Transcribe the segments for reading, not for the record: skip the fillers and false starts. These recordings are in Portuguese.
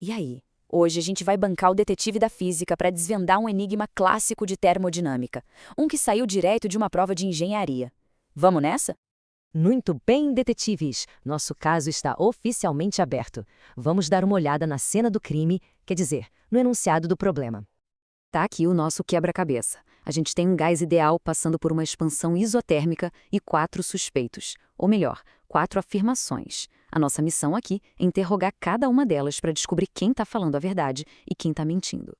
E aí? Hoje a gente vai bancar o detetive da física para desvendar um enigma clássico de termodinâmica, um que saiu direto de uma prova de engenharia. Vamos nessa? Muito bem, detetives! Nosso caso está oficialmente aberto. Vamos dar uma olhada na cena do crime, quer dizer, no enunciado do problema. Tá aqui o nosso quebra-cabeça. A gente tem um gás ideal passando por uma expansão isotérmica e 4 suspeitos, ou melhor, 4 afirmações. A nossa missão aqui é interrogar cada uma delas para descobrir quem está falando a verdade e quem está mentindo.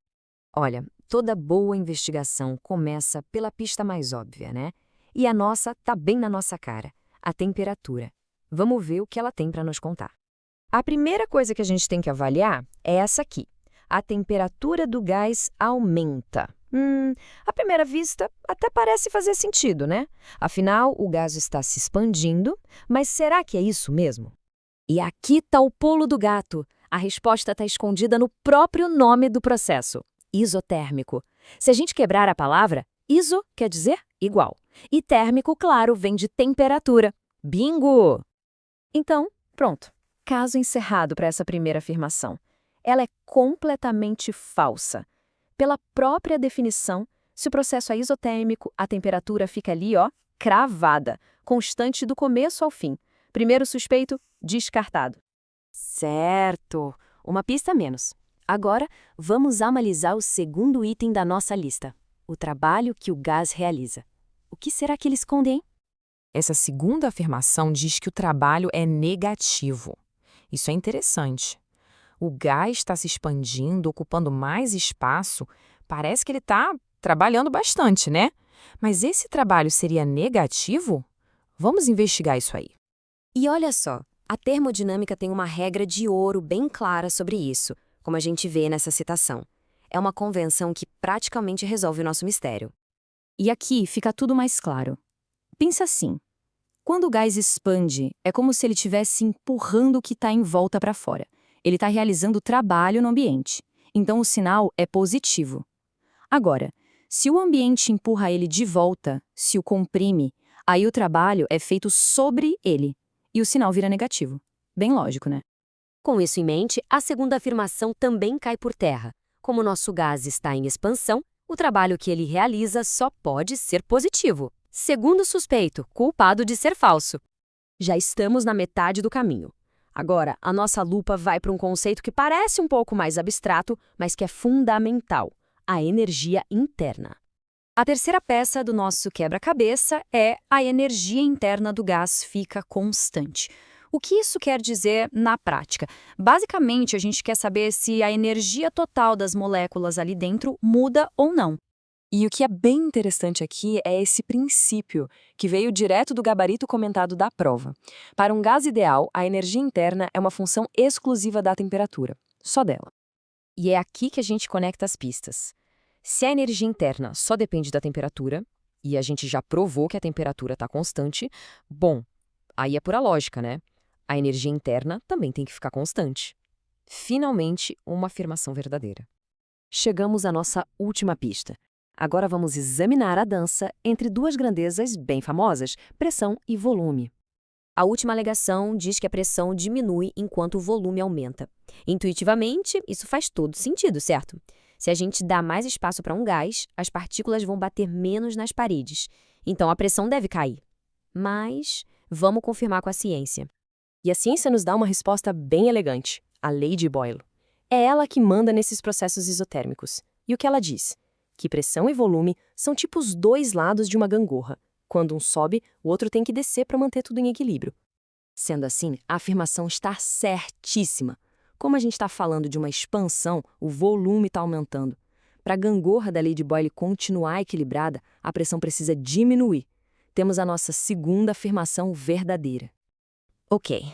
Olha, toda boa investigação começa pela pista mais óbvia, né? E a nossa tá bem na nossa cara, a temperatura. Vamos ver o que ela tem para nos contar. A primeira coisa que a gente tem que avaliar é essa aqui. A temperatura do gás aumenta. À primeira vista, até parece fazer sentido, né? Afinal, o gás está se expandindo, mas será que é isso mesmo? E aqui está o pulo do gato. A resposta está escondida no próprio nome do processo: isotérmico. Se a gente quebrar a palavra, iso quer dizer igual. E térmico, claro, vem de temperatura. Bingo! Então, pronto. Caso encerrado para essa primeira afirmação. Ela é completamente falsa. Pela própria definição, se o processo é isotérmico, a temperatura fica ali, ó, cravada, constante do começo ao fim. Primeiro suspeito, descartado. Certo. Uma pista a menos. Agora, vamos analisar o segundo item da nossa lista: o trabalho que o gás realiza. O que será que ele esconde, hein? Essa segunda afirmação diz que o trabalho é negativo. Isso é interessante. O gás está se expandindo, ocupando mais espaço. Parece que ele está trabalhando bastante, né? Mas esse trabalho seria negativo? Vamos investigar isso aí. E olha só, a termodinâmica tem uma regra de ouro bem clara sobre isso, como a gente vê nessa citação. É uma convenção que praticamente resolve o nosso mistério. E aqui fica tudo mais claro. Pensa assim: quando o gás expande, é como se ele estivesse empurrando o que está em volta para fora. Ele está realizando trabalho no ambiente. Então o sinal é positivo. Agora, se o ambiente empurra ele de volta, se o comprime, aí o trabalho é feito sobre ele. E o sinal vira negativo. Bem lógico, né? Com isso em mente, a segunda afirmação também cai por terra. Como o nosso gás está em expansão, o trabalho que ele realiza só pode ser positivo. Segundo suspeito, culpado de ser falso. Já estamos na metade do caminho. Agora, a nossa lupa vai para um conceito que parece um pouco mais abstrato, mas que é fundamental: a energia interna. A terceira peça do nosso quebra-cabeça é a energia interna do gás fica constante. O que isso quer dizer na prática? Basicamente, a gente quer saber se a energia total das moléculas ali dentro muda ou não. E o que é bem interessante aqui é esse princípio, que veio direto do gabarito comentado da prova. Para um gás ideal, a energia interna é uma função exclusiva da temperatura, só dela. E é aqui que a gente conecta as pistas. Se a energia interna só depende da temperatura, e a gente já provou que a temperatura está constante, bom, aí é pura lógica, né? A energia interna também tem que ficar constante. Finalmente, uma afirmação verdadeira. Chegamos à nossa última pista. Agora vamos examinar a dança entre duas grandezas bem famosas, pressão e volume. A última alegação diz que a pressão diminui enquanto o volume aumenta. Intuitivamente, isso faz todo sentido, certo? Se a gente dá mais espaço para um gás, as partículas vão bater menos nas paredes. Então a pressão deve cair. Mas vamos confirmar com a ciência. E a ciência nos dá uma resposta bem elegante: a lei de Boyle. É ela que manda nesses processos isotérmicos. E o que ela diz? Que pressão e volume são tipo os dois lados de uma gangorra. Quando um sobe, o outro tem que descer para manter tudo em equilíbrio. Sendo assim, a afirmação está certíssima. Como a gente está falando de uma expansão, o volume está aumentando. Para a gangorra da lei de Boyle continuar equilibrada, a pressão precisa diminuir. Temos a nossa segunda afirmação verdadeira. Ok,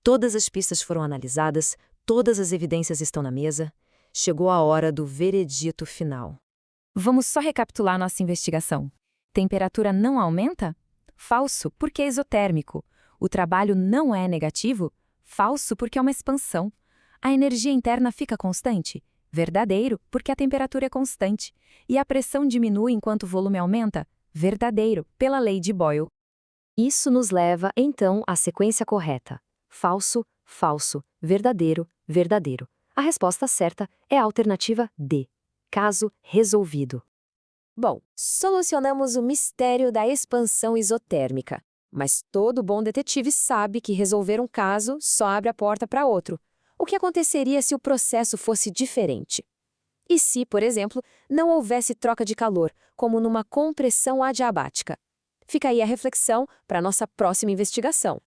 todas as pistas foram analisadas, todas as evidências estão na mesa. Chegou a hora do veredito final. Vamos só recapitular nossa investigação. Temperatura não aumenta? Falso, porque é isotérmico. O trabalho não é negativo? Falso, porque é uma expansão. A energia interna fica constante? Verdadeiro, porque a temperatura é constante. E a pressão diminui enquanto o volume aumenta? Verdadeiro, pela lei de Boyle. Isso nos leva, então, à sequência correta. Falso, falso, verdadeiro, verdadeiro. A resposta certa é a alternativa D, caso resolvido. Bom, solucionamos o mistério da expansão isotérmica. Mas todo bom detetive sabe que resolver um caso só abre a porta para outro. O que aconteceria se o processo fosse diferente? E se, por exemplo, não houvesse troca de calor, como numa compressão adiabática? Fica aí a reflexão para a nossa próxima investigação.